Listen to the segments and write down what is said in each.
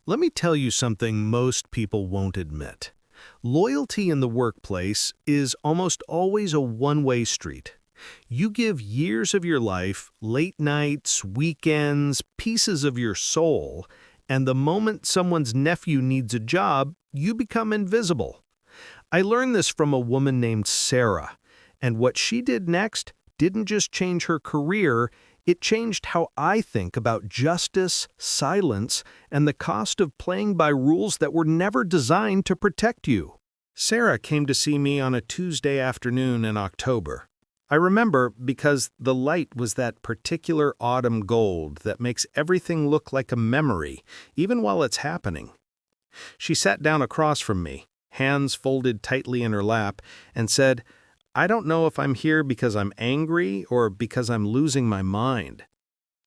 Let me tell you something most people won't admit. Loyalty in the workplace is almost always a one-way street. You give years of your life, late nights, weekends, pieces of your soul, and the moment someone's nephew needs a job, you become invisible. I learned this from a woman named Sarah, and what she did next didn't just change her career, it changed how I think about justice, silence, and the cost of playing by rules that were never designed to protect you. Sarah came to see me on a Tuesday afternoon in October. I remember because the light was that particular autumn gold that makes everything look like a memory, even while it's happening. She sat down across from me, hands folded tightly in her lap, and said, "I don't know if I'm here because I'm angry or because I'm losing my mind."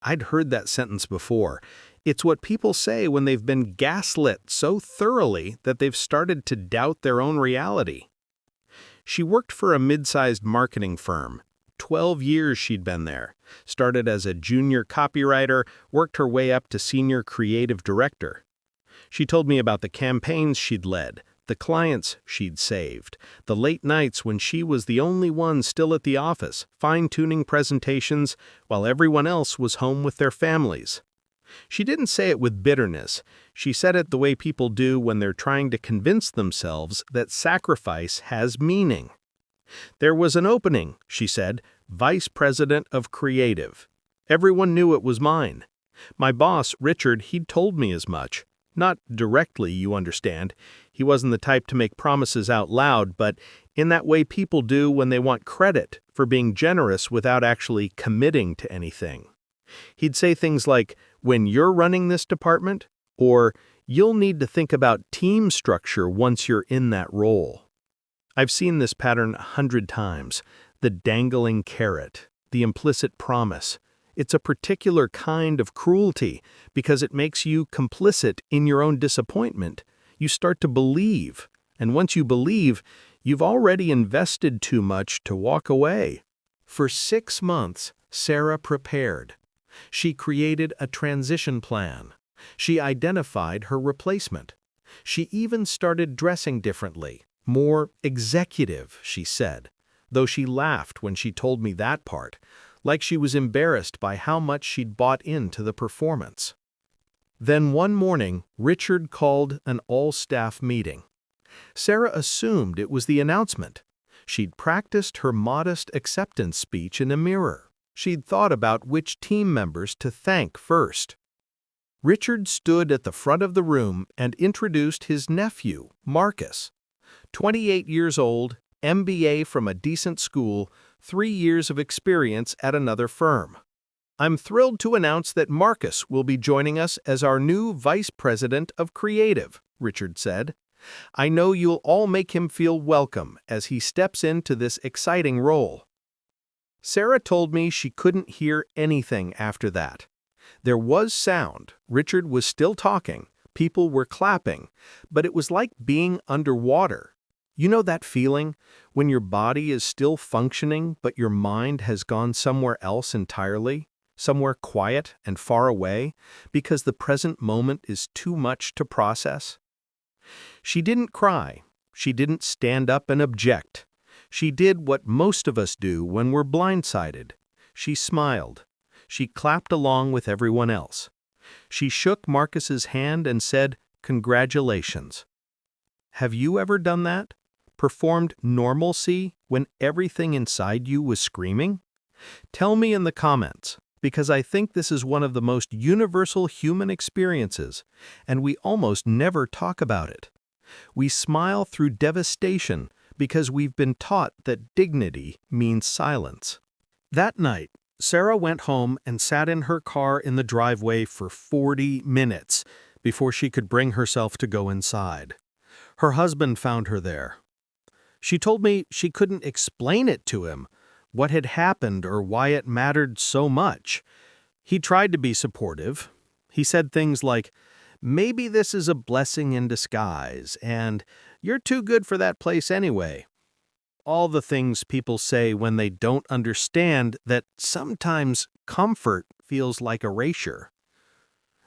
I'd heard that sentence before. It's what people say when they've been gaslit so thoroughly that they've started to doubt their own reality. She worked for a mid-sized marketing firm. 12 years she'd been there. Started as a junior copywriter, worked her way up to senior creative director. She told me about the campaigns she'd led, the clients she'd saved, the late nights when she was the only one still at the office, fine-tuning presentations while everyone else was home with their families. She didn't say it with bitterness. She said it the way people do when they're trying to convince themselves that sacrifice has meaning. There was an opening, she said, vice president of creative. Everyone knew it was mine. My boss, Richard, he'd told me as much. Not directly, you understand. He wasn't the type to make promises out loud, but in that way people do when they want credit for being generous without actually committing to anything. He'd say things like, "When you're running this department," or "You'll need to think about team structure once you're in that role." I've seen this pattern 100 times. The dangling carrot, the implicit promise. It's a particular kind of cruelty because it makes you complicit in your own disappointment. You start to believe, and once you believe, you've already invested too much to walk away. For 6 months, Sarah prepared. She created a transition plan. She identified her replacement. She even started dressing differently, more executive, she said, though she laughed when she told me that part, like she was embarrassed by how much she'd bought into the performance. Then one morning, Richard called an all-staff meeting. Sarah assumed it was the announcement. She'd practiced her modest acceptance speech in a mirror. She'd thought about which team members to thank first. Richard stood at the front of the room and introduced his nephew, Marcus. 28 years old, MBA from a decent school, 3 years of experience at another firm. "I'm thrilled to announce that Marcus will be joining us as our new Vice President of Creative," Richard said. "I know you'll all make him feel welcome as he steps into this exciting role." Sarah told me she couldn't hear anything after that. There was sound, Richard was still talking, people were clapping, but it was like being underwater. You know that feeling when your body is still functioning but your mind has gone somewhere else entirely, somewhere quiet and far away, because the present moment is too much to process? She didn't cry. She didn't stand up and object. She did what most of us do when we're blindsided. She smiled. She clapped along with everyone else. She shook Marcus's hand and said, "Congratulations." Have you ever done that? Performed normalcy when everything inside you was screaming? Tell me in the comments, because I think this is one of the most universal human experiences, and we almost never talk about it. We smile through devastation because we've been taught that dignity means silence. That night, Sarah went home and sat in her car in the driveway for 40 minutes before she could bring herself to go inside. Her husband found her there. She told me she couldn't explain it to him, what had happened or why it mattered so much. He tried to be supportive. He said things like, "Maybe this is a blessing in disguise," and "You're too good for that place anyway." All the things people say when they don't understand that sometimes comfort feels like erasure.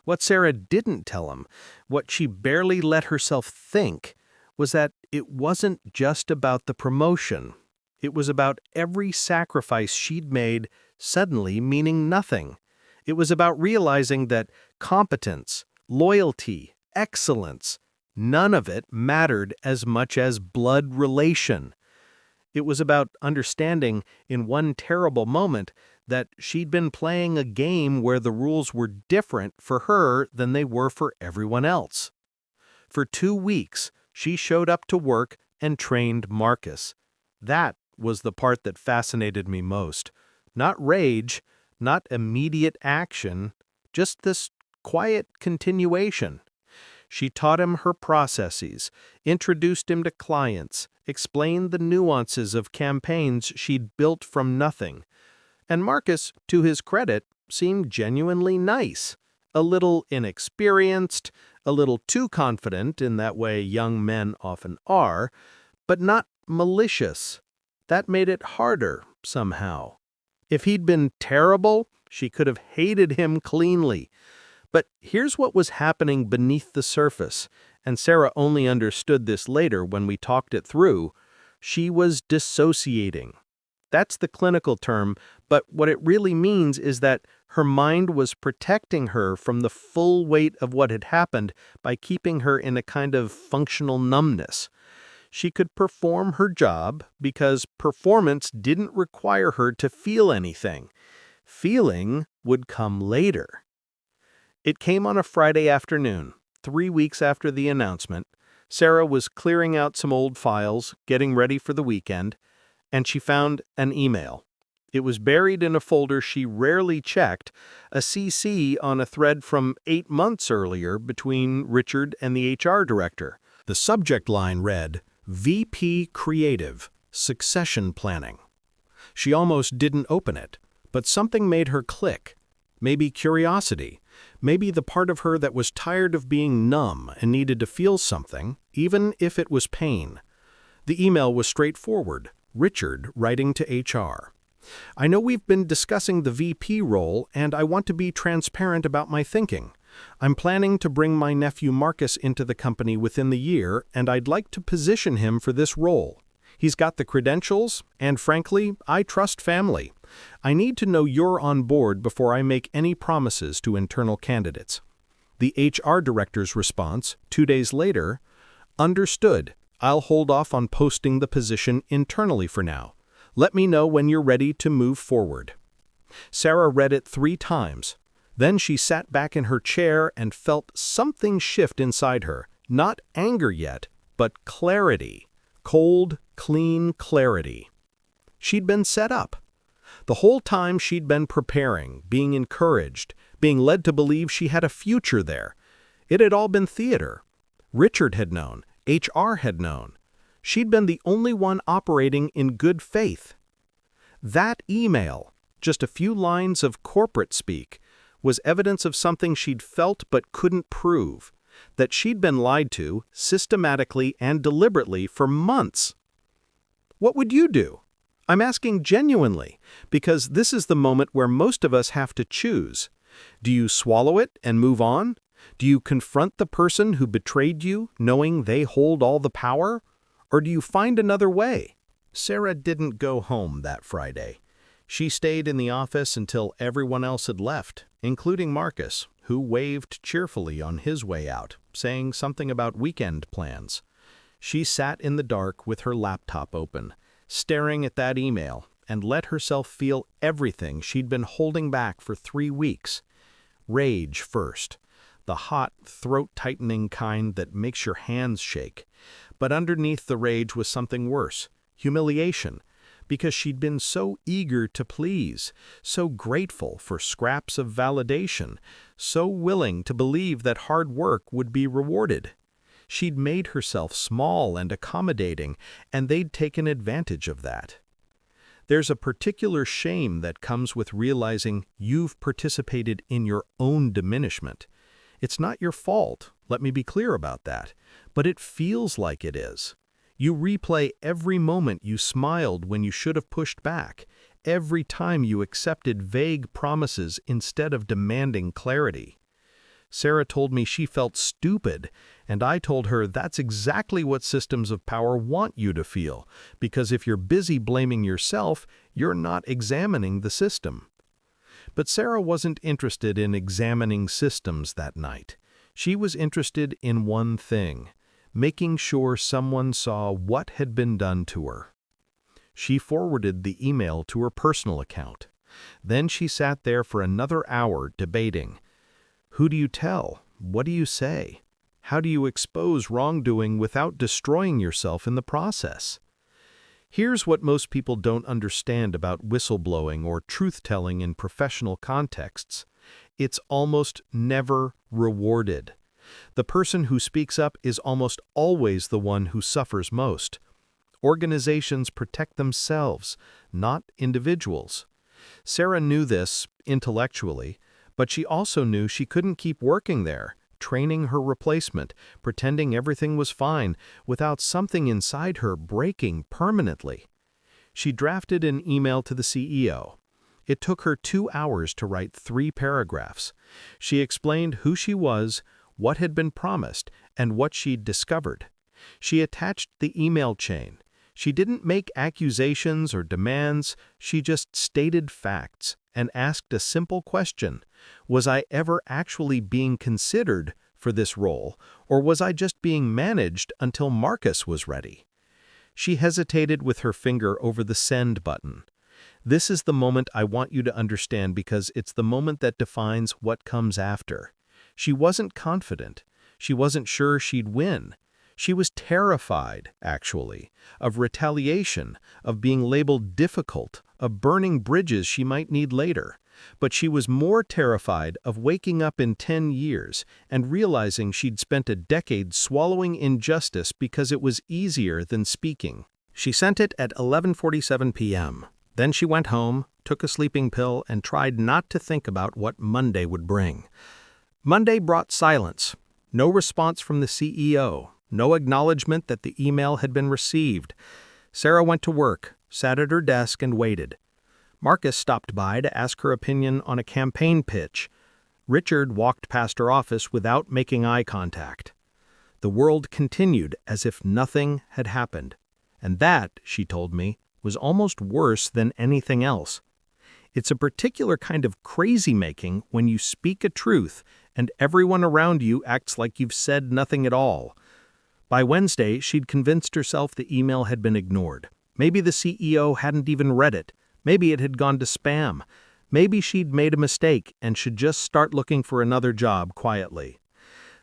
What Sarah didn't tell him, what she barely let herself think, was that it wasn't just about the promotion. It was about every sacrifice she'd made suddenly meaning nothing. It was about realizing that competence, loyalty, excellence, none of it mattered as much as blood relation. It was about understanding in one terrible moment that she'd been playing a game where the rules were different for her than they were for everyone else. For 2 weeks, she showed up to work and trained Marcus. That was the part that fascinated me most. Not rage, not immediate action, just this quiet continuation. She taught him her processes, introduced him to clients, explained the nuances of campaigns she'd built from nothing. And Marcus, to his credit, seemed genuinely nice. A little inexperienced, a little too confident in that way young men often are, but not malicious. That made it harder, somehow. If he'd been terrible, she could have hated him cleanly. But here's what was happening beneath the surface, and Sarah only understood this later when we talked it through. She was dissociating. That's the clinical term, but what it really means is that her mind was protecting her from the full weight of what had happened by keeping her in a kind of functional numbness. She could perform her job because performance didn't require her to feel anything. Feeling would come later. It came on a Friday afternoon, 3 weeks after the announcement. Sarah was clearing out some old files, getting ready for the weekend, and she found an email. It was buried in a folder she rarely checked, a CC on a thread from 8 months earlier between Richard and the HR director. The subject line read, VP Creative, Succession Planning. She almost didn't open it, but something made her click. Maybe curiosity. Maybe the part of her that was tired of being numb and needed to feel something, even if it was pain. The email was straightforward. Richard writing to HR. I know we've been discussing the VP role, and I want to be transparent about my thinking. I'm planning to bring my nephew Marcus into the company within the year, and I'd like to position him for this role. He's got the credentials, and frankly, I trust family. I need to know you're on board before I make any promises to internal candidates. The HR director's response, 2 days later, understood. I'll hold off on posting the position internally for now. Let me know when you're ready to move forward. Sarah read it 3 times. Then she sat back in her chair and felt something shift inside her. Not anger yet, but clarity. Cold, clean clarity. She'd been set up. The whole time she'd been preparing, being encouraged, being led to believe she had a future there. It had all been theater. Richard had known. HR had known. She'd been the only one operating in good faith. That email, just a few lines of corporate speak, was evidence of something she'd felt but couldn't prove, that she'd been lied to systematically and deliberately for months. What would you do? I'm asking genuinely, because this is the moment where most of us have to choose. Do you swallow it and move on? Do you confront the person who betrayed you, knowing they hold all the power? Or do you find another way? Sarah didn't go home that Friday. She stayed in the office until everyone else had left, including Marcus, who waved cheerfully on his way out, saying something about weekend plans. She sat in the dark with her laptop open, staring at that email, and let herself feel everything she'd been holding back for 3 weeks. Rage first. The hot, throat-tightening kind that makes your hands shake. But underneath the rage was something worse, humiliation, because she'd been so eager to please, so grateful for scraps of validation, so willing to believe that hard work would be rewarded. She'd made herself small and accommodating, and they'd taken advantage of that. There's a particular shame that comes with realizing you've participated in your own diminishment. It's not your fault, let me be clear about that, but it feels like it is. You replay every moment you smiled when you should have pushed back, every time you accepted vague promises instead of demanding clarity. Sarah told me she felt stupid, and I told her that's exactly what systems of power want you to feel, because if you're busy blaming yourself, you're not examining the system. But Sarah wasn't interested in examining systems that night. She was interested in one thing: making sure someone saw what had been done to her. She forwarded the email to her personal account. Then she sat there for another hour debating. Who do you tell? What do you say? How do you expose wrongdoing without destroying yourself in the process? Here's what most people don't understand about whistleblowing or truth-telling in professional contexts. It's almost never rewarded. The person who speaks up is almost always the one who suffers most. Organizations protect themselves, not individuals. Sarah knew this intellectually, but she also knew she couldn't keep working there, training her replacement, pretending everything was fine, without something inside her breaking permanently. She drafted an email to the CEO. It took her 2 hours to write 3 paragraphs. She explained who she was, what had been promised, and what she'd discovered. She attached the email chain. She didn't make accusations or demands, she just stated facts and asked a simple question: was I ever actually being considered for this role, or was I just being managed until Marcus was ready? She hesitated with her finger over the send button. This is the moment I want you to understand, because it's the moment that defines what comes after. She wasn't confident. She wasn't sure she'd win. She was terrified, actually, of retaliation, of being labeled difficult, of burning bridges she might need later. But she was more terrified of waking up in 10 years and realizing she'd spent a decade swallowing injustice because it was easier than speaking. She sent it at 11:47 p.m. Then she went home, took a sleeping pill, and tried not to think about what Monday would bring. Monday brought silence. No response from the CEO. No acknowledgement that the email had been received. Sarah went to work, sat at her desk, and waited. Marcus stopped by to ask her opinion on a campaign pitch. Richard walked past her office without making eye contact. The world continued as if nothing had happened. And that, she told me, was almost worse than anything else. It's a particular kind of crazy-making when you speak a truth and everyone around you acts like you've said nothing at all. By Wednesday, she'd convinced herself the email had been ignored. Maybe the CEO hadn't even read it. Maybe it had gone to spam. Maybe she'd made a mistake and should just start looking for another job quietly.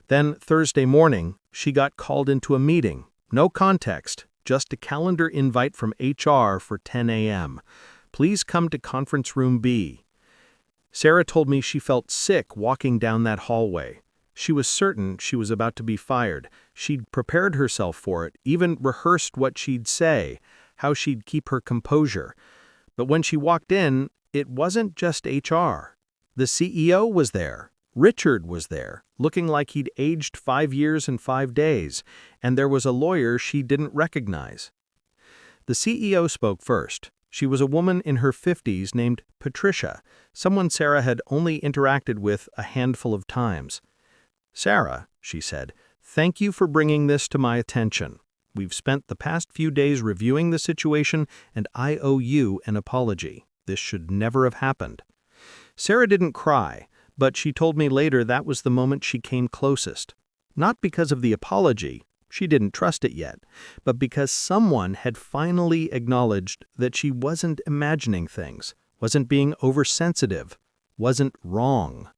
Then, Thursday morning, she got called into a meeting. No context, just a calendar invite from HR for 10 a.m. Please come to conference room B. Sarah told me she felt sick walking down that hallway. She was certain she was about to be fired. She'd prepared herself for it, even rehearsed what she'd say, how she'd keep her composure. But when she walked in, it wasn't just HR. The CEO was there. Richard was there, looking like he'd aged 5 years and 5 days, and there was a lawyer she didn't recognize. The CEO spoke first. She was a woman in her 50s named Patricia, someone Sarah had only interacted with a handful of times. "Sarah," she said, "thank you for bringing this to my attention. We've spent the past few days reviewing the situation, and I owe you an apology. This should never have happened." Sarah didn't cry, but she told me later that was the moment she came closest. Not because of the apology, she didn't trust it yet, but because someone had finally acknowledged that she wasn't imagining things, wasn't being oversensitive, wasn't wrong.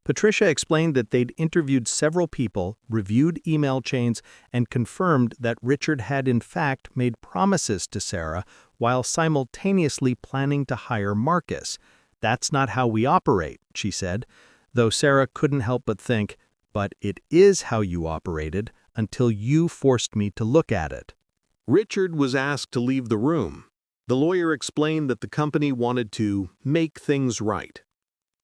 Patricia explained that they'd interviewed several people, reviewed email chains, and confirmed that Richard had in fact made promises to Sarah while simultaneously planning to hire Marcus. "That's not how we operate," she said, though Sarah couldn't help but think, "But it is how you operated until you forced me to look at it." Richard was asked to leave the room. The lawyer explained that the company wanted to make things right.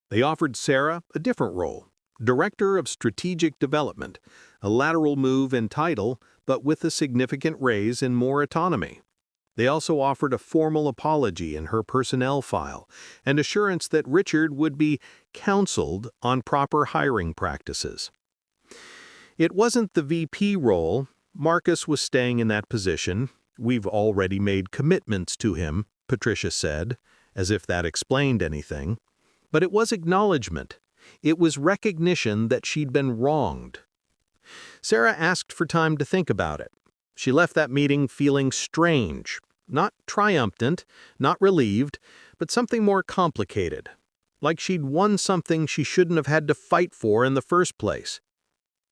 They offered Sarah a different role, Director of Strategic Development, a lateral move in title, but with a significant raise in more autonomy. They also offered a formal apology in her personnel file and assurance that Richard would be counseled on proper hiring practices. It wasn't the VP role. Marcus was staying in that position. We've already made commitments to him, Patricia said, as if that explained anything. But it was acknowledgement. It was recognition that she'd been wronged. Sarah asked for time to think about it. She left that meeting feeling strange, not triumphant, not relieved, but something more complicated, like she'd won something she shouldn't have had to fight for in the first place.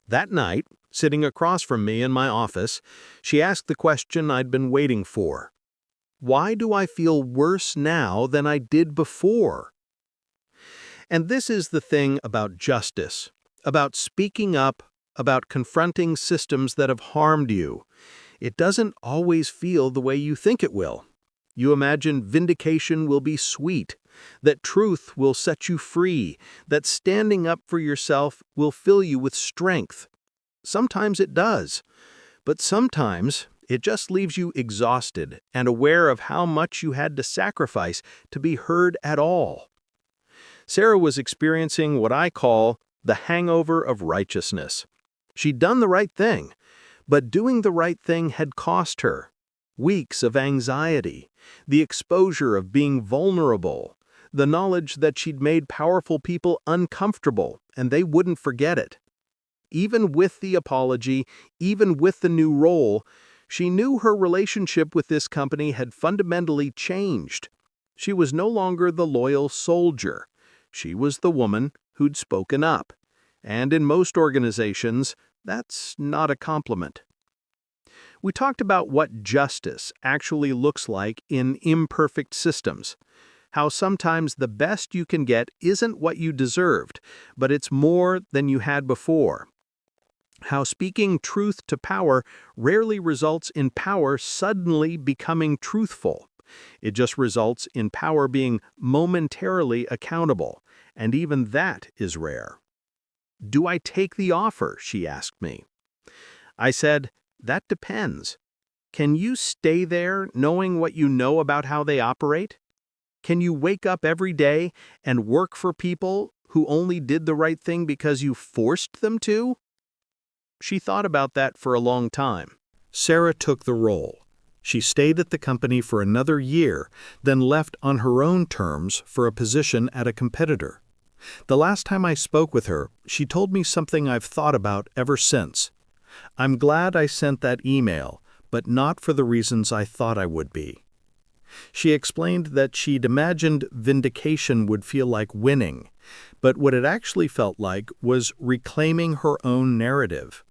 That night, sitting across from me in my office, she asked the question I'd been waiting for. Why do I feel worse now than I did before? And this is the thing about justice, about speaking up, about confronting systems that have harmed you. It doesn't always feel the way you think it will. You imagine vindication will be sweet, that truth will set you free, that standing up for yourself will fill you with strength. Sometimes it does, but sometimes it just leaves you exhausted and aware of how much you had to sacrifice to be heard at all. Sarah was experiencing what I call the hangover of righteousness. She'd done the right thing, but doing the right thing had cost her. Weeks of anxiety, the exposure of being vulnerable, the knowledge that she'd made powerful people uncomfortable and they wouldn't forget it. Even with the apology, even with the new role, she knew her relationship with this company had fundamentally changed. She was no longer the loyal soldier. She was the woman who'd spoken up. And in most organizations, that's not a compliment. We talked about what justice actually looks like in imperfect systems, how sometimes the best you can get isn't what you deserved, but it's more than you had before. How speaking truth to power rarely results in power suddenly becoming truthful. It just results in power being momentarily accountable, and even that is rare. "Do I take the offer?" she asked me. I said, "That depends. Can you stay there knowing what you know about how they operate? Can you wake up every day and work for people who only did the right thing because you forced them to?" She thought about that for a long time. Sarah took the role. She stayed at the company for another year, then left on her own terms for a position at a competitor. The last time I spoke with her, she told me something I've thought about ever since. "I'm glad I sent that email, but not for the reasons I thought I would be." She explained that she'd imagined vindication would feel like winning, but what it actually felt like was reclaiming her own narrative.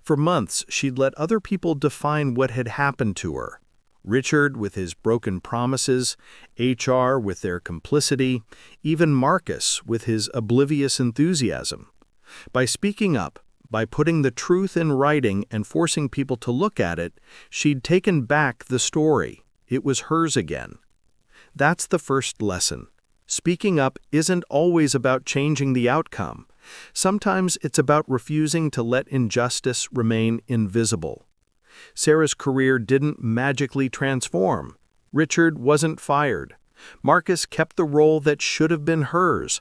For months, she'd let other people define what had happened to her. Richard with his broken promises, HR with their complicity, even Marcus with his oblivious enthusiasm. By speaking up, by putting the truth in writing and forcing people to look at it, she'd taken back the story. It was hers again. That's the first lesson. Speaking up isn't always about changing the outcome. Sometimes it's about refusing to let injustice remain invisible. Sarah's career didn't magically transform. Richard wasn't fired. Marcus kept the role that should have been hers.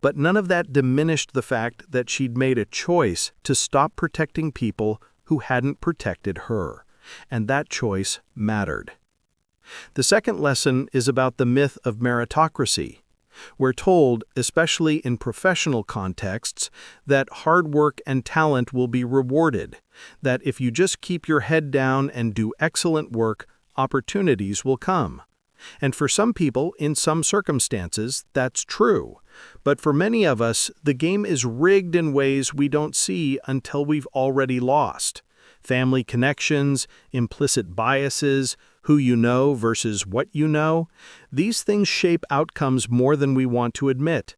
But none of that diminished the fact that she'd made a choice to stop protecting people who hadn't protected her. And that choice mattered. The second lesson is about the myth of meritocracy. We're told, especially in professional contexts, that hard work and talent will be rewarded, that if you just keep your head down and do excellent work, opportunities will come. And for some people, in some circumstances, that's true. But for many of us, the game is rigged in ways we don't see until we've already lost. Family connections, implicit biases, who you know versus what you know, these things shape outcomes more than we want to admit.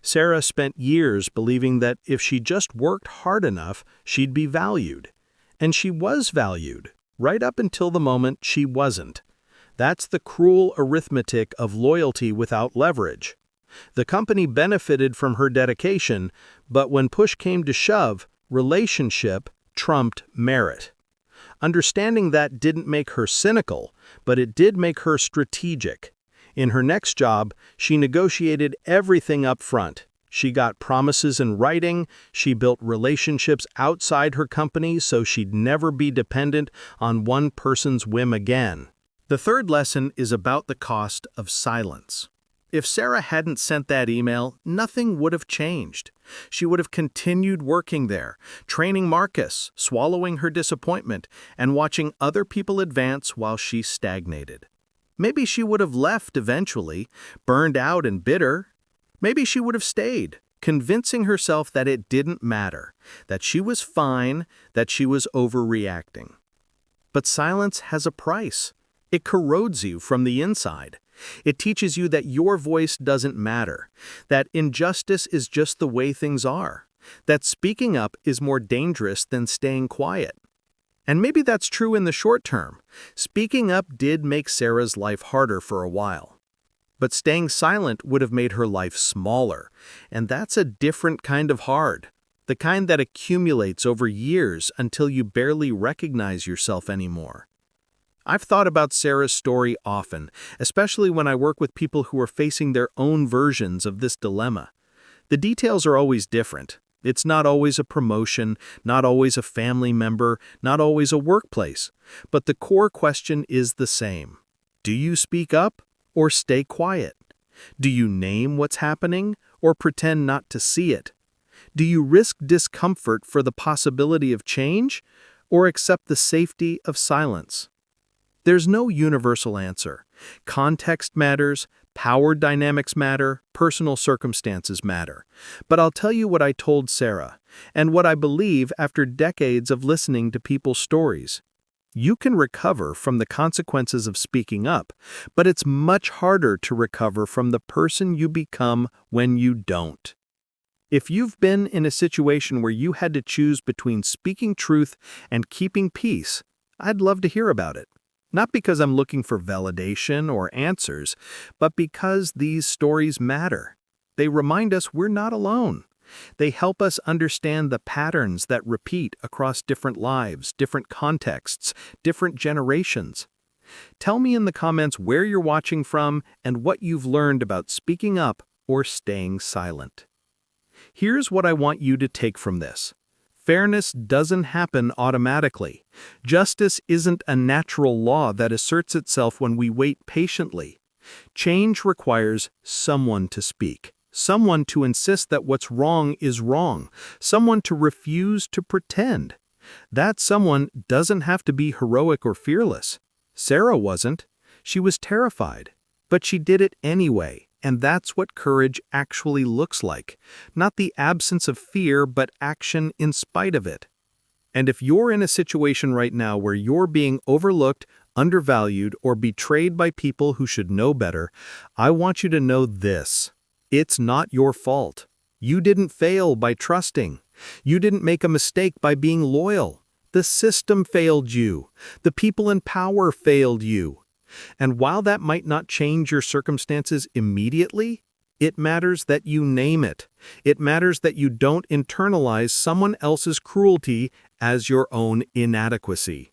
Sarah spent years believing that if she just worked hard enough, she'd be valued. And she was valued, right up until the moment she wasn't. That's the cruel arithmetic of loyalty without leverage. The company benefited from her dedication, but when push came to shove, relationship trumped merit. Understanding that didn't make her cynical, but it did make her strategic. In her next job, she negotiated everything up front. She got promises in writing, she built relationships outside her company so she'd never be dependent on one person's whim again. The third lesson is about the cost of silence. If Sarah hadn't sent that email, nothing would have changed. She would have continued working there, training Marcus, swallowing her disappointment, and watching other people advance while she stagnated. Maybe she would have left eventually, burned out and bitter. Maybe she would have stayed, convincing herself that it didn't matter, that she was fine, that she was overreacting. But silence has a price. It corrodes you from the inside. It teaches you that your voice doesn't matter, that injustice is just the way things are, that speaking up is more dangerous than staying quiet. And maybe that's true in the short term. Speaking up did make Sarah's life harder for a while. But staying silent would have made her life smaller, and that's a different kind of hard, the kind that accumulates over years until you barely recognize yourself anymore. I've thought about Sarah's story often, especially when I work with people who are facing their own versions of this dilemma. The details are always different. It's not always a promotion, not always a family member, not always a workplace. But the core question is the same. Do you speak up or stay quiet? Do you name what's happening or pretend not to see it? Do you risk discomfort for the possibility of change or accept the safety of silence? There's no universal answer. Context matters, power dynamics matter, personal circumstances matter. But I'll tell you what I told Sarah, and what I believe after decades of listening to people's stories. You can recover from the consequences of speaking up, but it's much harder to recover from the person you become when you don't. If you've been in a situation where you had to choose between speaking truth and keeping peace, I'd love to hear about it. Not because I'm looking for validation or answers, but because these stories matter. They remind us we're not alone. They help us understand the patterns that repeat across different lives, different contexts, different generations. Tell me in the comments where you're watching from and what you've learned about speaking up or staying silent. Here's what I want you to take from this. Fairness doesn't happen automatically. Justice isn't a natural law that asserts itself when we wait patiently. Change requires someone to speak, someone to insist that what's wrong is wrong, someone to refuse to pretend. That someone doesn't have to be heroic or fearless. Sarah wasn't. She was terrified, but she did it anyway. And that's what courage actually looks like. Not the absence of fear, but action in spite of it. And if you're in a situation right now where you're being overlooked, undervalued, or betrayed by people who should know better, I want you to know this. It's not your fault. You didn't fail by trusting. You didn't make a mistake by being loyal. The system failed you. The people in power failed you. And while that might not change your circumstances immediately, it matters that you name it. It matters that you don't internalize someone else's cruelty as your own inadequacy.